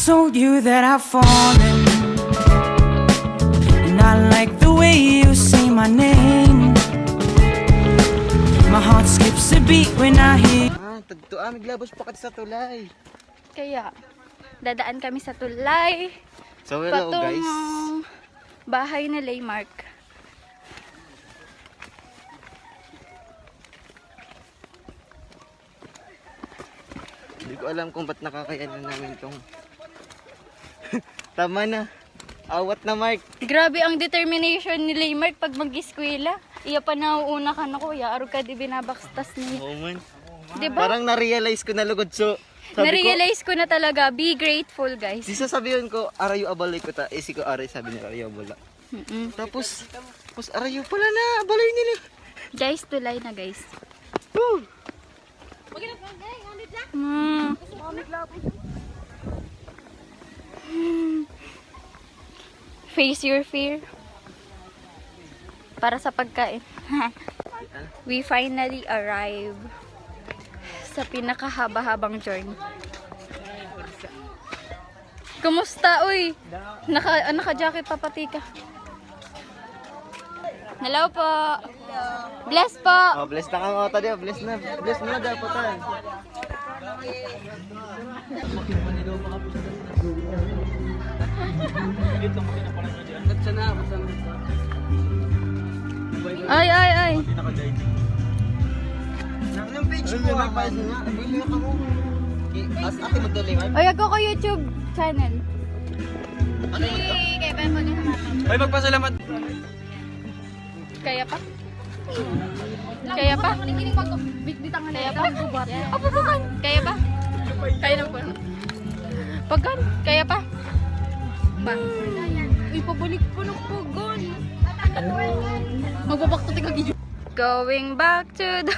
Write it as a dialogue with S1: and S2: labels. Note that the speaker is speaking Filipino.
S1: told you that I've fallen, and I like the way you say my name. My heart skips a beat when I hear.
S2: Tagtuan, naglabas pa ka sa tulay.
S3: Kaya, dadaan kami sa tulay.
S2: So hello guys.
S3: Bahay ni Laymark.
S2: Hindi ko alam kung ba't nakakayanan namin itong tama na. Awat na, Mark.
S3: Grabe ang determination ni Laymark pag mag-eskwela. Iya pa nauuna ka na kuya. Arog ka di binabakstas ni.
S2: Oo man.
S3: Diba?
S2: Parang na-realize ko na lugod. So, sabi
S3: Na-realize ko na talaga. Be grateful, guys.
S2: ko, di sasabihin ko, arayo abalay ko ta. Si ko aray, sabi ni arayo abala. Tapos arayo pala na, abalay nila.
S3: Guys, tulay na guys.
S2: Woo!
S3: Face your fear. Para sa pagkain. We finally arrive sa pinakahaba-habang journey. Kumusta, uy? Naka-jacket pa pati ka. Hello po. Bless po.
S2: Oh, bless na ka mga tadi. Bless na. Bless mo na dapat tayo.
S3: Ay, ay, ay.
S2: Yung page ko ha. As akin magdali, Mark.
S3: Ay, ako ko YouTube channel.
S2: Ay, magpasalamat.
S3: Kaya pa? Kaya pa? Kaya pa? Apa pa kan? Kaya pa? Kaya na po. Pagkan? Kaya pa? Ba? Uy, pabalik po ng pugon. Magbabak to tika gidyo. Going back to the